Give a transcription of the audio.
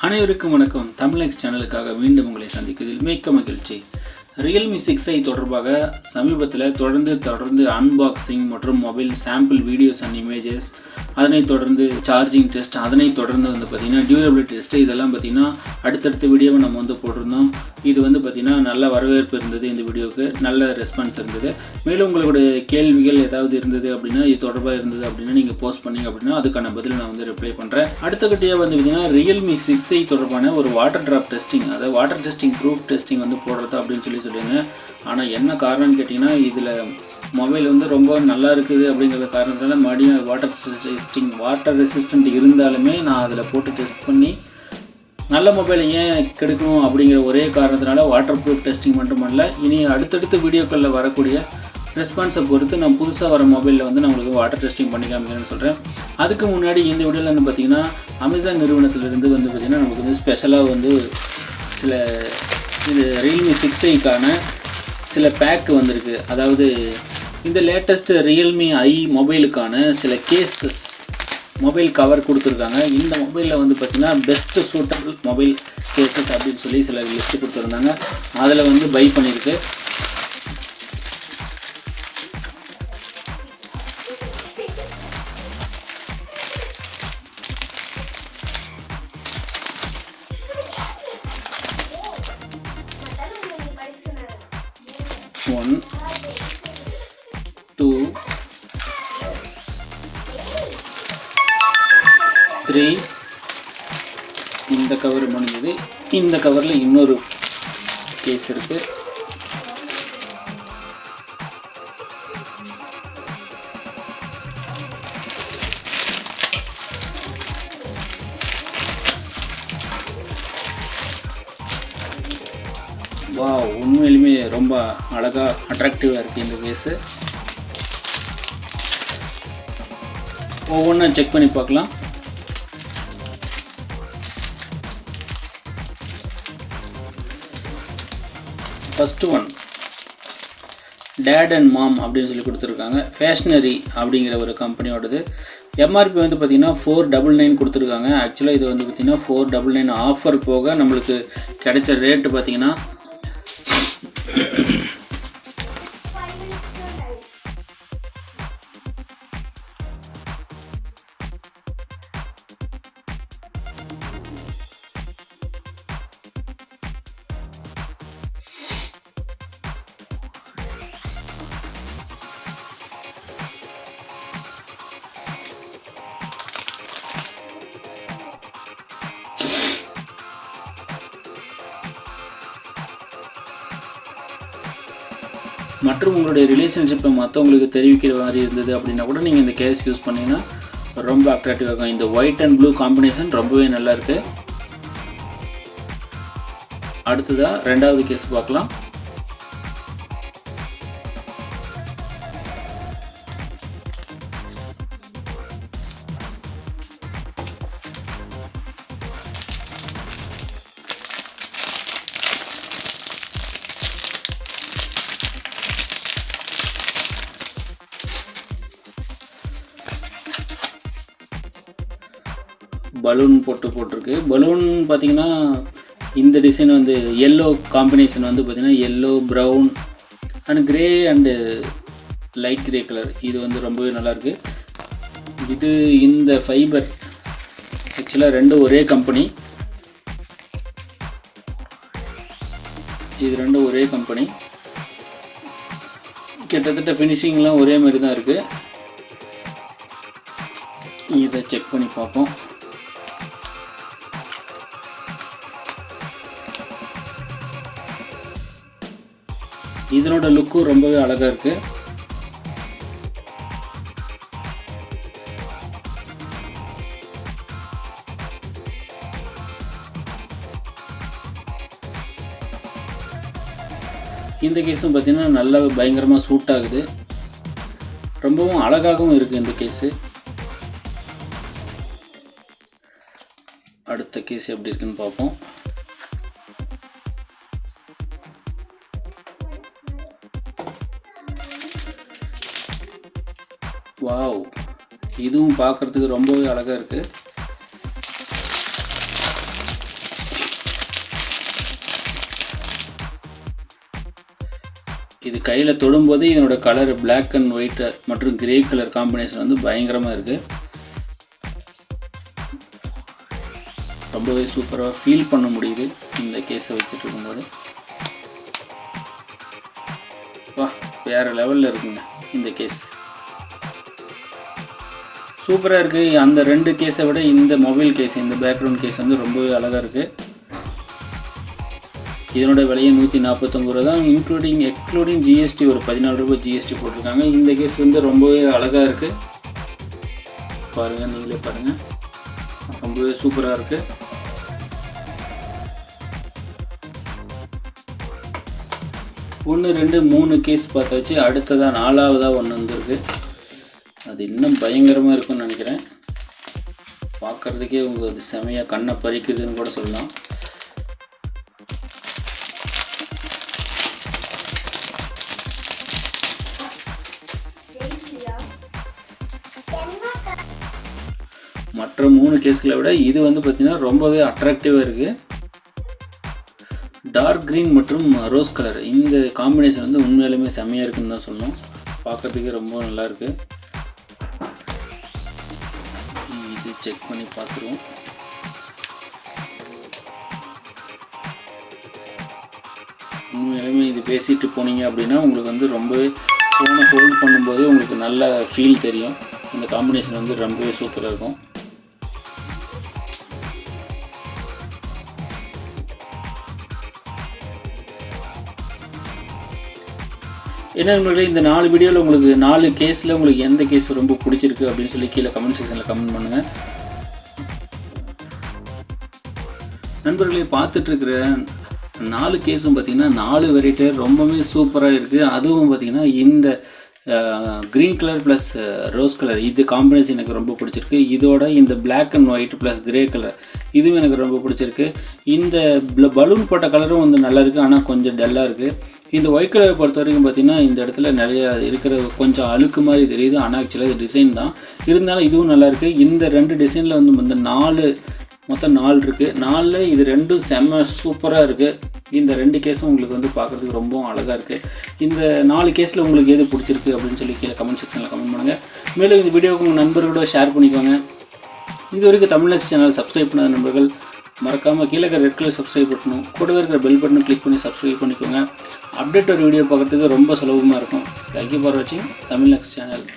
அனைவருக்கும் வணக்கம். தமிழ்நெக்ஸ்ட் சேனலுக்காக மீண்டும் உங்களை சந்திப்பதில் மிக்க மகிழ்ச்சி. Realme 6ஐ தொடர்பாக சமீபத்தில் தொடர்ந்து அன்பாக்சிங் மற்றும் mobile sample videos and images, அதனைத் தொடர்ந்து சார்ஜிங் டெஸ்ட், அதனைத் தொடர்ந்து பார்த்திங்கன்னா டியூரபிலிட்டி டெஸ்ட்டு, இதெல்லாம் பார்த்திங்கன்னா அடுத்தடுத்த வீடியோவை நம்ம போட்டிருந்தோம். இது பார்த்திங்கன்னா நல்ல வரவேற்பு இருந்தது. இந்த வீடியோவுக்கு நல்ல ரெஸ்பான்ஸ் இருந்தது. மேலும் உங்களுடைய கேள்விகள் ஏதாவது இருந்தது அப்படின்னா, இது தொடர்பாக இருந்தது அப்படின்னா நீங்கள் போஸ்ட் பண்ணிங்க அப்படின்னா அதுக்கான பதில் நான் ரிப்ளை பண்ணுறேன். அடுத்தபடியாக பார்த்திங்கன்னா Realme 6ஐ தொடர்பான ஒரு வாட்டர் ட்ராப் டெஸ்டிங், அதாவது வாட்டர் டெஸ்டிங் ப்ரூஃப் டெஸ்டிங் போடுறது அப்படின்னு சொல்லியிருந்தேன். ஆனால் என்ன காரணம்னு கேட்டிங்கன்னா, இதில் மொபைல் ரொம்ப நல்லா இருக்குது அப்படிங்கிற காரணத்தால் மறுபடியும் வாட்டர் ரெசிஸ்டன்ட் இருந்தாலுமே நான் அதில் போட்டு டெஸ்ட் பண்ணி நல்ல மொபைலை ஏன் கெடுக்கணும் அப்படிங்கிற ஒரே காரணத்தினால வாட்டர் ப்ரூஃப் டெஸ்டிங் மட்டும் பண்ணல. இனி அடுத்தடுத்த வீடியோக்களில் வரக்கூடிய ரெஸ்பான்ஸை பொறுத்து நான் புதுசாக வர மொபைலில் நான் உங்களுக்கு வாட்டர் டெஸ்டிங் பண்ணி காமிக்கிறேன்னு சொல்கிறேன். அதுக்கு முன்னாடி இந்த வீடியோவில் பார்த்திங்கன்னா அமேசான் நிறுவனத்திலிருந்து பார்த்திங்கன்னா நமக்கு ஸ்பெஷலாக சில இது Realme 6ஐக்கான சில பேக் வந்திருக்கு. அதாவது இந்த லேட்டஸ்ட் Realme i மொபைலுக்கான சில கேசஸ், மொபைல் கவர் கொடுத்துருக்காங்க. இந்த மொபைலில் பார்த்திங்கன்னா பெஸ்ட் சூட்டபிள் மொபைல் கேசஸ் அப்படின்னு சொல்லி சில லிஸ்ட்டு கொடுத்துருந்தாங்க. அதில் பை பண்ணியிருக்கு. One, two, three. இந்த கவர் முடிஞ்சது. இந்த கவரில் இன்னொரு கேஸ் இருக்குது. வாவ், உண்மையிலுமே ரொம்ப அழகாக அட்ராக்டிவாக இருக்குது இந்த கேஸு. ஒவ்வொன்றா செக் பண்ணி பார்க்கலாம். First one date and mom அப்படின்னு சொல்லி கொடுத்துருக்காங்க. ஃபேஷனரி அப்படிங்கிற ஒரு கம்பெனியோடது. எம்ஆர்பி பார்த்திங்கன்னா 499 கொடுத்துருக்காங்க. ஆக்சுவலாக இது பார்த்திங்கன்னா 499 ஆஃபர் போக நம்மளுக்கு கிடைச்ச ரேட்டு பார்த்திங்கன்னா மற்றும் உங்களுடைய ரிலேஷன்ஷிப்பை மற்றவங்களுக்கு தெரிவிக்கிற மாதிரி இருந்தது அப்படின்னா கூட நீங்கள் இந்த கேஸ் யூஸ் பண்ணிங்கன்னா ரொம்ப அட்ராக்டிவாக இருக்கும். இந்த ஒயிட் அண்ட் ப்ளூ காம்பினேஷன் ரொம்பவே நல்லா இருக்குது. அடுத்ததாக ரெண்டாவது கேஸ் பார்க்கலாம். பலூன் போட்டிருக்கு. பலூன் பார்த்திங்கன்னா இந்த டிசைன் எல்லோ காம்பினேஷன் பார்த்திங்கன்னா yellow, brown and grey and light grey colour. இது ரொம்பவே நல்லாயிருக்கு. இது இந்த ஃபைபர் ஆக்சுவலாக ரெண்டும் ஒரே கம்பெனி. இது ரெண்டும் ஒரே கம்பெனி. கிட்டத்தட்ட ஃபினிஷிங்லாம் ஒரே மாதிரி தான் இருக்குது. இதை செக் பண்ணி பார்ப்போம். இதனோட லுக்கும் ரொம்பவே அழகாக இருக்குது. இந்த கேஸும் பார்த்திங்கன்னா நல்லா பயங்கரமாக சூட் ஆகுது. ரொம்பவும் அழகாகவும் இருக்குது இந்த கேஸு. அடுத்த கேஸ் எப்படி இருக்குன்னு பார்ப்போம். வாவ், இதுவும் பார்க்குறதுக்கு ரொம்பவே அழகாக இருக்குது. இது கையில் தொடும்போது இதனோட கலர் Black அண்ட் ஒயிட் மற்றும் கிரே கலர் காம்பினேஷன் வந்து பயங்கரமாக இருக்குது. ரொம்பவே சூப்பராக ஃபீல் பண்ண முடியுது இந்த கேஸை வச்சுட்டு இருக்கும்போது. வா, வேறு லெவலில் இருக்குங்க இந்த கேஸ். சூப்பராக இருக்குது. அந்த 2 கேஸை விட இந்த மொபைல் கேஸ், இந்த பேக்ரவுண்ட் கேஸ் வந்து ரொம்பவே அழகாக இருக்குது. இதனோட விலையை 149 ரூபா தான், எக்ஸ்க்ளூடிங் ஜிஎஸ்டி ஒரு 14 ரூபாய் ஜிஎஸ்டி போட்டிருக்காங்க. இந்த கேஸ் வந்து ரொம்பவே அழகாக இருக்குது. பாருங்கள், நீங்களே பாருங்கள், ரொம்பவே சூப்பராக இருக்குது. ஒன்று 2 3 கேஸ் பார்த்தாச்சு. அடுத்ததாக 4வதாக ஒன்று வந்துருக்கு. அது இன்னும் பயங்கரமாக இருக்கும்னு நினைக்கிறேன். பார்க்குறதுக்கே உங்களுக்கு செமையாக கண்ணை பறிக்குதுன்னு கூட சொல்லலாம். மற்ற 3 கேஸ்களை விட இது வந்து பார்த்திங்கன்னா ரொம்பவே அட்ராக்டிவாக இருக்குது. டார்க் க்ரீன் மற்றும் ரோஸ் கலர், இந்த காம்பினேஷன் வந்து உண்மையிலுமே செம்மையாக இருக்குன்னு தான் சொல்லணும். பார்க்குறதுக்கே ரொம்ப நல்லாயிருக்கு. இது செக் பண்ணி பார்த்துருவோம். உண்மையிலுமே இது பேசிட்டு போனீங்க அப்படின்னா உங்களுக்கு வந்து ரொம்பவே ஃபோனை ஹோல்ட் பண்ணும்போது உங்களுக்கு நல்ல ஃபீல் தெரியும். இந்த காம்பினேஷன் வந்து ரொம்பவே சூப்பராக இருக்கும். என்ன நண்பர்களே, இந்த 4 வீடியோவில் உங்களுக்கு 4 கேஸில் உங்களுக்கு எந்த கேஸ் ரொம்ப பிடிச்சிருக்கு அப்படின்னு சொல்லி கீழே கமெண்ட் செக்ஷனில் கமெண்ட் பண்ணுங்கள். நண்பர்களே, பார்த்துட்ருக்கிற 4 கேஸும் பார்த்திங்கன்னா 4 வெரைட்டி ரொம்பவே சூப்பராக இருக்குது. அதுவும் பார்த்திங்கன்னா இந்த green colour plus rose colour இது காம்பினேஷன் எனக்கு ரொம்ப பிடிச்சிருக்கு. இதோட இந்த Black and white plus grey colour இதுவும் எனக்கு ரொம்ப பிடிச்சிருக்கு. இந்த பலூன் போட்ட கலரும் வந்து நல்லா இருக்குது, ஆனால் கொஞ்சம் டல்லாக இருக்குது. இந்த ஒயிட் கலரை பொறுத்த வரைக்கும் பார்த்திங்கன்னா இந்த இடத்துல நிறைய இருக்கிற கொஞ்சம் அழுக்கு மாதிரி தெரியுது, ஆனால் ஆக்சுவலாக இது டிசைன் தான். இருந்தாலும் இதுவும் நல்லாயிருக்கு. இந்த 2 டிசைனில் வந்து இந்த 4 மொத்தம் 4 இருக்குது. 4ல் இது 2ம் செம்ம சூப்பராக இருக்குது. இந்த 2 கேஸும் உங்களுக்கு வந்து பார்க்குறதுக்கு ரொம்பவும் அழகாக இருக்குது. இந்த 4 கேஸில் உங்களுக்கு எது பிடிச்சிருக்கு அப்படின்னு சொல்லி கீழே கமெண்ட் செக்ஷனில் கமெண்ட் பண்ணுங்கள். மேலும் இந்த வீடியோவுக்கு உங்கள் நண்பர்களோட ஷேர் பண்ணிக்கோங்க. இது வரைக்கும் தமிழ்நெக்ஸ்ட் சேனல் சப்ஸ்கிரைப் பண்ணாத நண்பர்கள் மறக்காமல் கீழே இருக்கிற ரெட் கலர் சப்ஸ்கிரைப் பண்ணணும், கூடவே இருக்கிற பெல் பட்டனை கிளிக் பண்ணி சப்ஸ்கிரைப் பண்ணிக்கோங்க. அப்டேட் ஒரு வீடியோ பார்க்குறதுக்கு ரொம்ப சுலபமாக இருக்கும். தேங்க்யூ ஃபார் வாட்சிங் தமிழ்நெக்ஸ்ட் சேனல்.